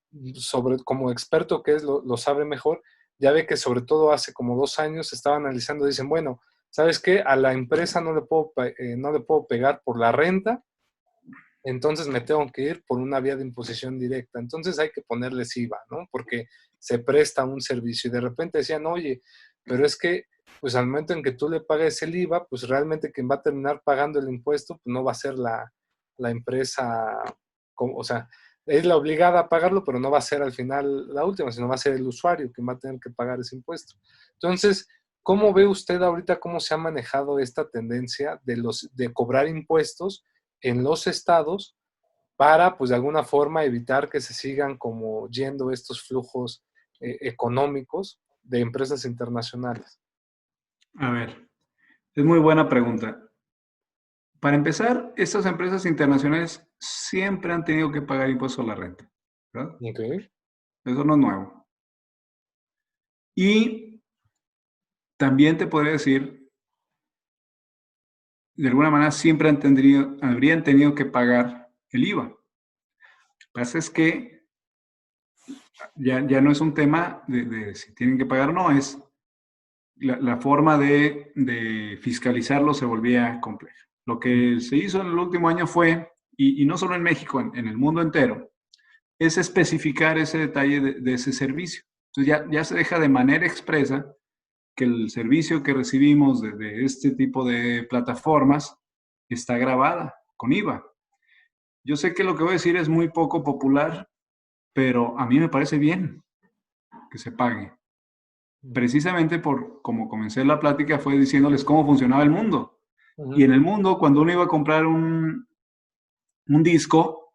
como experto que es, lo sabe mejor, ya ve que sobre todo hace como 2 años se estaba analizando, dicen, bueno, ¿sabes qué? A la empresa no le puedo pegar por la renta, entonces me tengo que ir por una vía de imposición directa. Entonces hay que ponerles IVA, ¿no? Porque se presta un servicio. Y de repente decían, oye, pero es que, pues al momento en que tú le pagues el IVA, pues realmente quien va a terminar pagando el impuesto, pues no va a ser la empresa, o sea, es la obligada a pagarlo, pero no va a ser al final la última, sino va a ser el usuario quien va a tener que pagar ese impuesto. Entonces, ¿cómo ve usted ahorita cómo se ha manejado esta tendencia de cobrar impuestos en los estados para, pues de alguna forma, evitar que se sigan como yendo estos flujos económicos de empresas internacionales? A ver, es muy buena pregunta. Para empezar, estas empresas internacionales siempre han tenido que pagar impuestos a la renta, ¿verdad? Okay. Eso no es nuevo. Y también te podría decir, de alguna manera siempre habrían tenido que pagar el IVA. Lo que pasa es que ya no es un tema de si tienen que pagar o no, es la forma de fiscalizarlo se volvía compleja. Lo que se hizo en el último año fue, y no solo en México, en el mundo entero, es especificar ese detalle de ese servicio. Entonces ya se deja de manera expresa que el servicio que recibimos de este tipo de plataformas está grabada con IVA. Yo sé que lo que voy a decir es muy poco popular, pero a mí me parece bien que se pague. Precisamente por, como comencé la plática, fue diciéndoles cómo funcionaba el mundo. Y en el mundo, cuando uno iba a comprar un disco,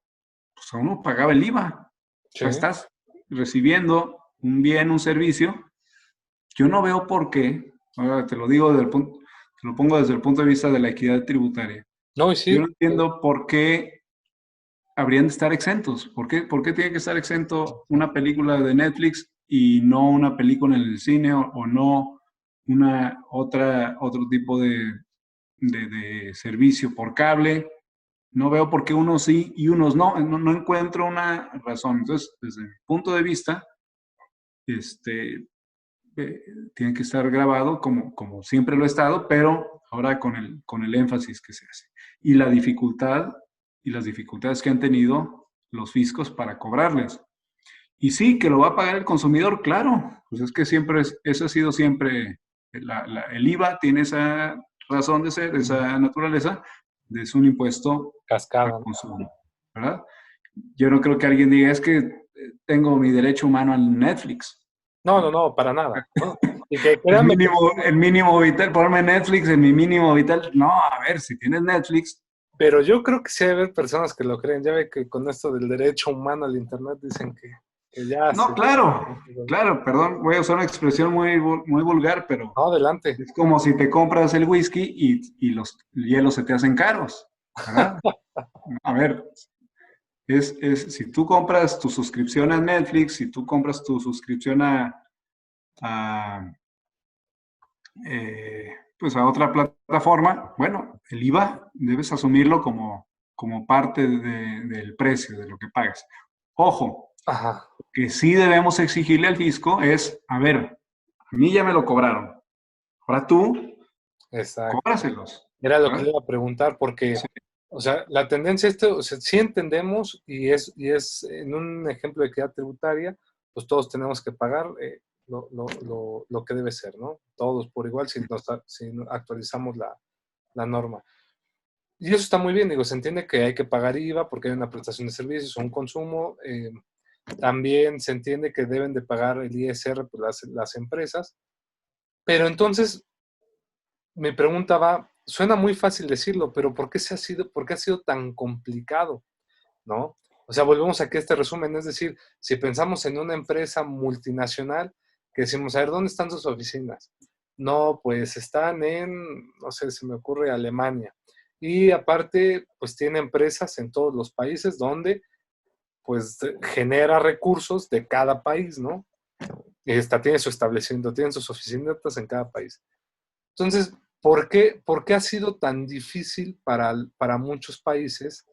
pues uno pagaba el IVA. Sí. O sea, estás recibiendo un bien, un servicio. Yo no veo por qué, ahora te lo digo te lo pongo desde el punto de vista de la equidad tributaria. No, sí. Yo no entiendo por qué habrían de estar exentos. ¿Por qué tiene que estar exento una película de Netflix y no una película en el cine o no otro tipo de servicio por cable? No veo por qué unos sí y unos no. No encuentro una razón. Entonces, desde mi punto de vista, tiene que estar grabado como siempre lo ha estado, pero ahora con el énfasis que se hace. Y la dificultad y las dificultades que han tenido los fiscos para cobrarles. Y sí, que lo va a pagar el consumidor, claro. Pues es que siempre, eso ha sido siempre, el IVA tiene esa razón de ser, esa naturaleza, es un impuesto cascada al consumo, ¿verdad? Yo no creo que alguien diga, es que tengo mi derecho humano al Netflix. No, para nada, ¿no? Y que el mínimo vital, ponerme Netflix en mi mínimo vital. No, a ver, si tienes Netflix. Pero yo creo que sí hay personas que lo creen. Ya ve que con esto del derecho humano al Internet dicen que ya... No, claro, perdón, voy a usar una expresión muy vulgar, pero... No, adelante. Es como si te compras el whisky y los hielos se te hacen caros, ¿verdad? A ver, si tú compras tu suscripción a Netflix, si tú compras tu suscripción pues a otra plataforma, bueno, el IVA debes asumirlo como parte del precio, de lo que pagas. Ojo, ajá, que sí debemos exigirle al fisco es, a ver, a mí ya me lo cobraron, ahora tú, cóbraselos. Era lo que le iba a preguntar, porque, sí. O sea, la tendencia o sea, sí entendemos y es en un ejemplo de equidad tributaria, pues todos tenemos que pagar lo que debe ser, ¿no? Todos por igual si actualizamos la norma. Y eso está muy bien, digo, se entiende que hay que pagar IVA porque hay una prestación de servicios o un consumo. También se entiende que deben de pagar el ISR pues, las empresas. Pero entonces, mi pregunta va, suena muy fácil decirlo, pero ¿por qué ha sido tan complicado? ¿No? O sea, volvemos aquí a este resumen, es decir, si pensamos en una empresa multinacional, que decimos, a ver, ¿dónde están sus oficinas? No, pues están no sé, se me ocurre Alemania. Y aparte, pues tiene empresas en todos los países donde, pues, genera recursos de cada país, ¿no? Tiene su establecimiento, tiene sus oficinas en cada país. Entonces, ¿por qué ha sido tan difícil para muchos países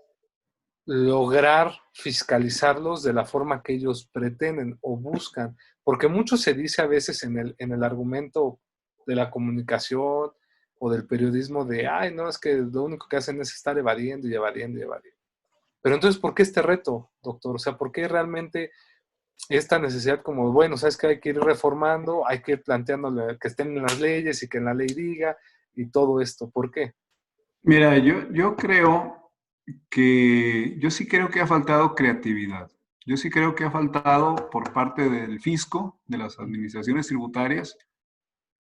lograr fiscalizarlos de la forma que ellos pretenden o buscan? Porque mucho se dice a veces en el argumento de la comunicación o del periodismo de, ay, no, es que lo único que hacen es estar evadiendo y evadiendo y evadiendo. Pero entonces, ¿por qué este reto, doctor? O sea, ¿por qué realmente esta necesidad como, bueno, sabes que hay que ir reformando, hay que ir planteándole que estén en las leyes y que en la ley diga y todo esto? ¿Por qué? Mira, yo sí creo que ha faltado creatividad. Yo sí creo que ha faltado por parte del fisco, de las administraciones tributarias,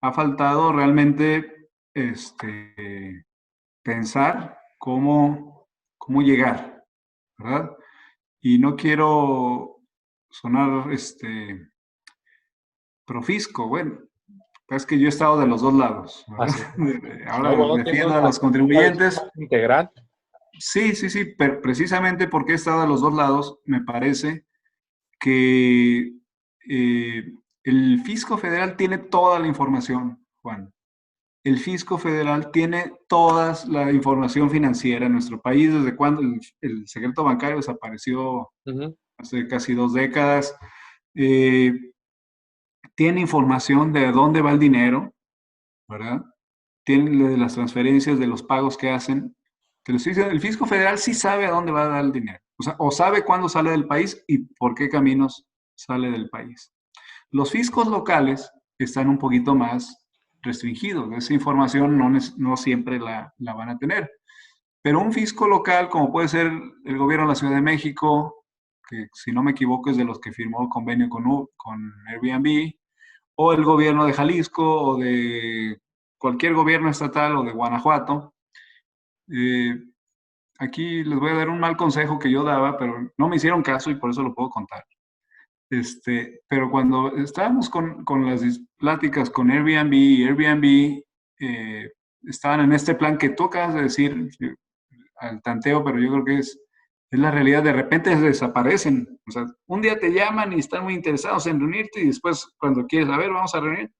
ha faltado realmente pensar cómo llegar, ¿verdad? Y no quiero sonar profisco, bueno, es que yo he estado de los dos lados, ¿verdad? Ahora defiendo a los contribuyentes. Integral. Sí, pero precisamente porque he estado de los dos lados, me parece que el fisco federal tiene toda la información, Juan. El fisco federal tiene toda la información financiera en nuestro país, desde cuando el secreto bancario desapareció hace casi 2 décadas. Tiene información de dónde va el dinero, ¿verdad? Tiene las transferencias de los pagos que hacen. El fisco federal sí sabe a dónde va a dar el dinero. O sea, o sabe cuándo sale del país y por qué caminos sale del país. Los fiscos locales están un poquito más restringidos. Esa información no siempre la van a tener. Pero un fisco local, como puede ser el gobierno de la Ciudad de México, que si no me equivoco es de los que firmó el convenio con Airbnb, o el gobierno de Jalisco, o de cualquier gobierno estatal, o de Guanajuato. Aquí les voy a dar un mal consejo que yo daba, pero no me hicieron caso y por eso lo puedo contar. Pero cuando estábamos con las pláticas con Airbnb estaban en este plan que tú acabas de decir, al tanteo, pero yo creo que es la realidad. De repente desaparecen. O sea, un día te llaman y están muy interesados en reunirte y después cuando quieres, a ver, vamos a reunir,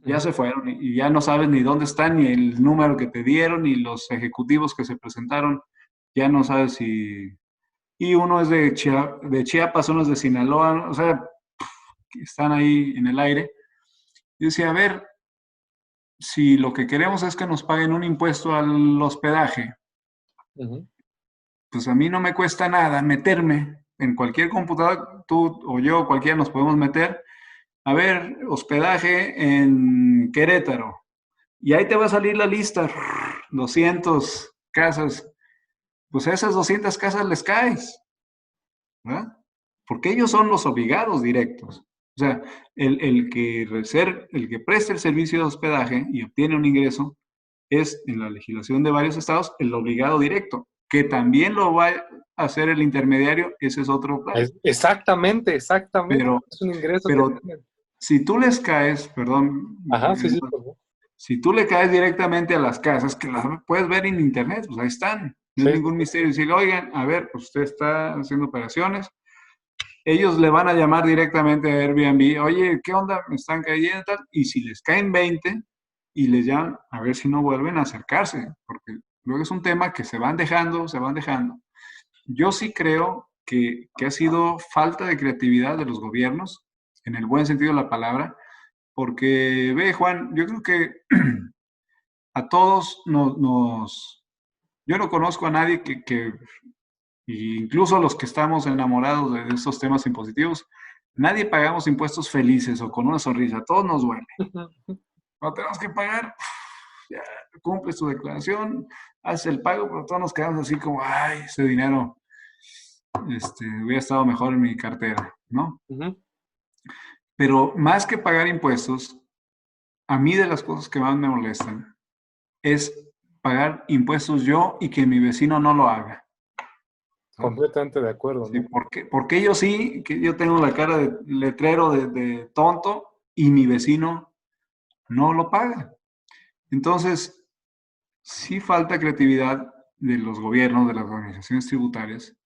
ya se fueron y ya no sabes ni dónde están, ni el número que te dieron, ni los ejecutivos que se presentaron, ya no sabes si... Y uno es de Chiapas, uno es de Sinaloa, o sea, están ahí en el aire. Y decía, a ver, si lo que queremos es que nos paguen un impuesto al hospedaje, pues a mí no me cuesta nada meterme en cualquier computadora, tú o yo, cualquiera nos podemos meter, a ver, hospedaje en Querétaro. Y ahí te va a salir la lista, 200 casas. Pues a esas 200 casas les caes, ¿verdad? Porque ellos son los obligados directos. O sea, el que presta el servicio de hospedaje y obtiene un ingreso es, en la legislación de varios estados, el obligado directo. Que también lo va a hacer el intermediario, ese es otro plan. Exactamente. Pero, Es un ingreso pero que tienen. si tú les caes, perdón, Ajá, sí, por favor. si tú le caes directamente a las casas, que las puedes ver en internet, pues ahí están. No es ningún misterio. Decirle, oigan, a ver, pues usted está haciendo operaciones. Ellos le van a llamar directamente a Airbnb, oye, ¿qué onda? Me están cayendo tal. Y si les caen 20 y les llaman, a ver si no vuelven a acercarse, porque luego es un tema que se van dejando. Yo sí creo que ha sido falta de creatividad de los gobiernos, en el buen sentido de la palabra, porque, ve, Juan, yo creo que a todos yo no conozco a nadie incluso los que estamos enamorados de estos temas impositivos, nadie pagamos impuestos felices o con una sonrisa, todos nos duele. No tenemos que pagar, ya cumples tu declaración, haces el pago, pero todos nos quedamos así como, ay, ese dinero hubiera estado mejor en mi cartera, ¿no? Pero más que pagar impuestos, a mí de las cosas que más me molestan es pagar impuestos yo y que mi vecino no lo haga. Completamente de acuerdo, ¿no? Sí, porque yo sí, que yo tengo la cara de letrero de tonto y mi vecino no lo paga. Entonces, sí falta creatividad de los gobiernos, de las organizaciones tributarias,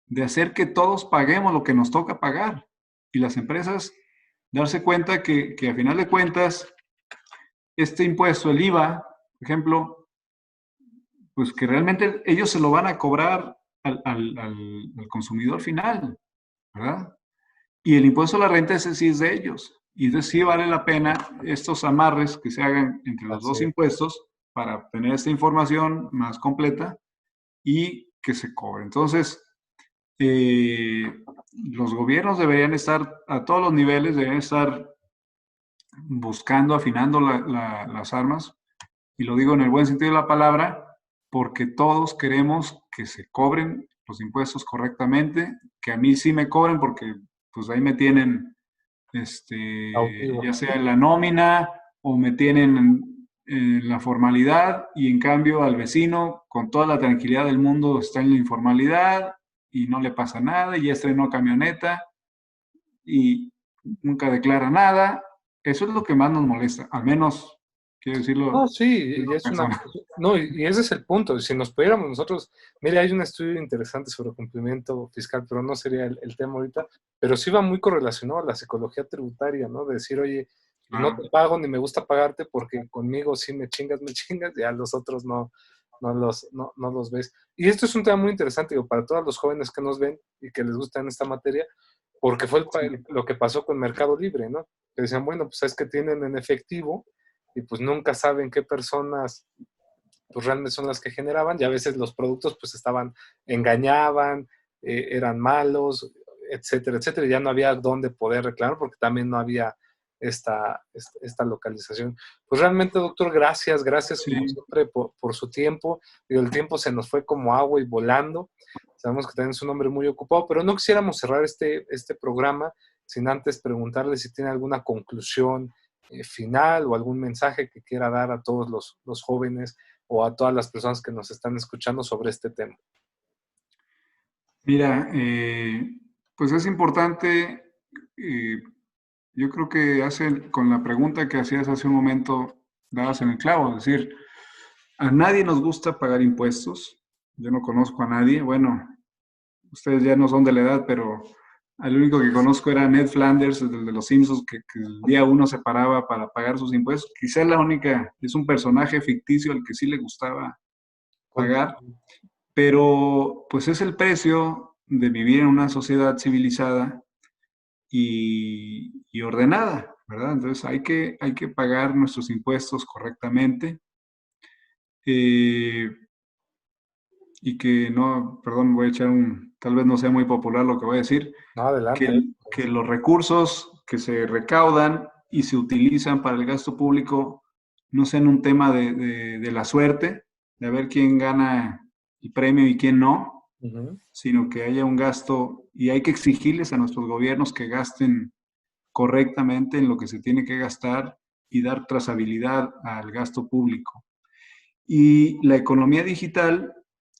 de hacer que todos paguemos lo que nos toca pagar. Y las empresas darse cuenta que a final de cuentas, este impuesto, el IVA, por ejemplo, pues que realmente ellos se lo van a cobrar al consumidor final, ¿verdad? Y el impuesto a la renta, ese sí es de ellos. Y entonces sí vale la pena estos amarres que se hagan entre los dos impuestos para obtener esta información más completa y que se cobre. Entonces, los gobiernos deberían estar, a todos los niveles, deberían estar buscando, afinando las armas, y lo digo en el buen sentido de la palabra, porque todos queremos que se cobren los impuestos correctamente, que a mí sí me cobren porque pues ahí me tienen, ya sea en la nómina o me tienen en la formalidad, y en cambio al vecino con toda la tranquilidad del mundo está en la informalidad y no le pasa nada y ya estrenó camioneta y nunca declara nada. Eso es lo que más nos molesta, al menos quiero decirlo. No, sí, y ese es el punto. Si nos pudiéramos nosotros, mire, hay un estudio interesante sobre cumplimiento fiscal, pero no sería el tema ahorita, pero sí va muy correlacionado a la psicología tributaria, ¿no? De decir, oye, no te pago ni me gusta pagarte porque conmigo sí me chingas, y a los otros no los ves. Y esto es un tema muy interesante, digo, para todos los jóvenes que nos ven y que les gusta en esta materia, porque fue lo que pasó con Mercado Libre, ¿no? Que decían, bueno, pues es que tienen en efectivo y pues nunca saben qué personas pues realmente son las que generaban, y a veces los productos pues engañaban, eran malos, etcétera, y ya no había dónde poder reclamar porque también no había esta localización. Pues realmente, doctor, gracias Sí. como siempre por su tiempo. Y el tiempo se nos fue como agua y volando. Sabemos que también es un hombre muy ocupado, pero no quisiéramos cerrar este programa sin antes preguntarle si tiene alguna conclusión final o algún mensaje que quiera dar a todos los jóvenes o a todas las personas que nos están escuchando sobre este tema. Mira, pues es importante, yo creo que con la pregunta que hacías hace un momento, dabas en el clavo, es decir, a nadie nos gusta pagar impuestos, yo no conozco a nadie, bueno, ustedes ya no son de la edad, pero al único que conozco era Ned Flanders, el de los Simpsons, que el día uno se paraba para pagar sus impuestos. Quizás la única, es un personaje ficticio al que sí le gustaba pagar, pero pues es el precio de vivir en una sociedad civilizada y ordenada, ¿verdad? Entonces hay que pagar nuestros impuestos correctamente. Y que no, perdón, voy a echar tal vez no sea muy popular lo que voy a decir, No, adelante. que los recursos que se recaudan y se utilizan para el gasto público no sean un tema de la suerte, de ver quién gana el premio y quién no, sino que haya un gasto y hay que exigirles a nuestros gobiernos que gasten correctamente en lo que se tiene que gastar y dar trazabilidad al gasto público. Y la economía digital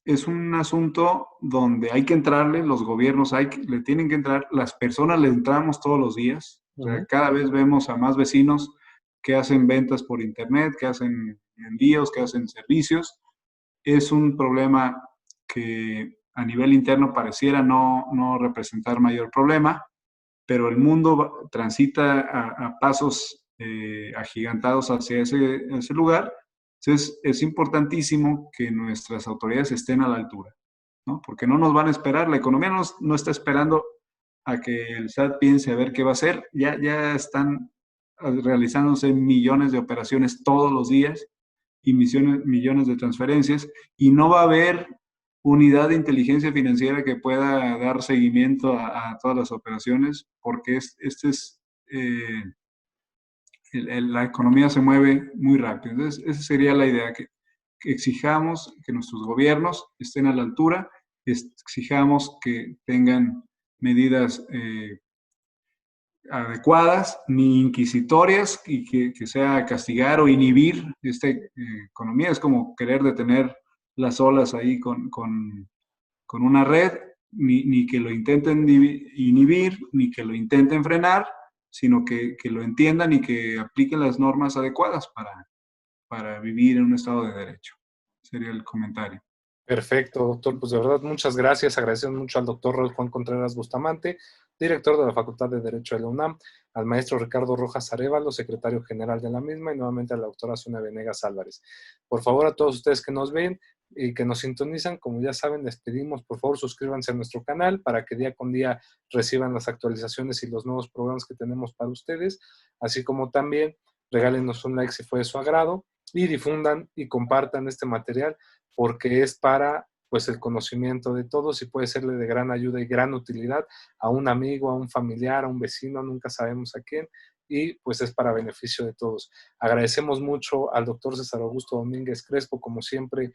es un asunto donde hay que entrarle, los gobiernos le tienen que entrar, las personas le entramos todos los días. O sea, cada vez vemos a más vecinos que hacen ventas por internet, que hacen envíos, que hacen servicios. Es un problema que a nivel interno pareciera no representar mayor problema, pero el mundo transita a pasos agigantados hacia ese lugar. Entonces, es importantísimo que nuestras autoridades estén a la altura, ¿no? Porque no nos van a esperar, la economía no está esperando a que el SAT piense a ver qué va a hacer, ya están realizándose millones de operaciones todos los días y millones de transferencias, y no va a haber unidad de inteligencia financiera que pueda dar seguimiento a todas las operaciones, porque la economía se mueve muy rápido. Entonces, esa sería la idea, que exijamos que nuestros gobiernos estén a la altura, exijamos que tengan medidas adecuadas, ni inquisitorias, y que sea castigar o inhibir esta economía. Es como querer detener las olas ahí con una red, ni que lo intenten inhibir, ni que lo intenten frenar, sino que lo entiendan y que apliquen las normas adecuadas para vivir en un estado de derecho. Sería el comentario. Perfecto, doctor. Pues de verdad, muchas gracias. Agradecemos mucho al doctor Raúl Juan Contreras Bustamante, director de la Facultad de Derecho de la UNAM, al maestro Ricardo Rojas Arévalo, secretario general de la misma, y nuevamente a la doctora Sonia Venegas Álvarez. Por favor, a todos ustedes que nos ven y que nos sintonizan, como ya saben, les pedimos, por favor, suscríbanse a nuestro canal para que día con día reciban las actualizaciones y los nuevos programas que tenemos para ustedes, así como también regálenos un like si fue de su agrado y difundan y compartan este material, porque es para pues el conocimiento de todos y puede serle de gran ayuda y gran utilidad a un amigo, a un familiar, a un vecino, nunca sabemos a quién, y pues es para beneficio de todos. Agradecemos mucho al doctor César Augusto Domínguez Crespo, como siempre,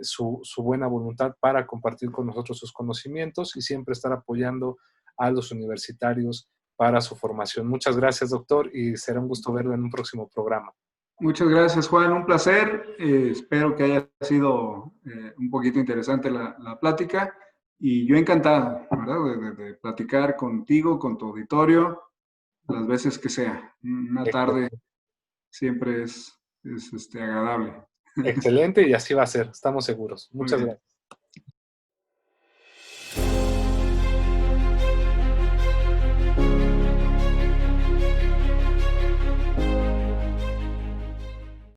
su buena voluntad para compartir con nosotros sus conocimientos y siempre estar apoyando a los universitarios para su formación. Muchas gracias, doctor, y será un gusto verlo en un próximo programa. Muchas gracias, Juan. Un placer. Espero que haya sido un poquito interesante la plática. Y yo encantado, ¿verdad? De platicar contigo, con tu auditorio, las veces que sea. Una tarde siempre es agradable. Excelente, y así va a ser, estamos seguros. Muchas gracias.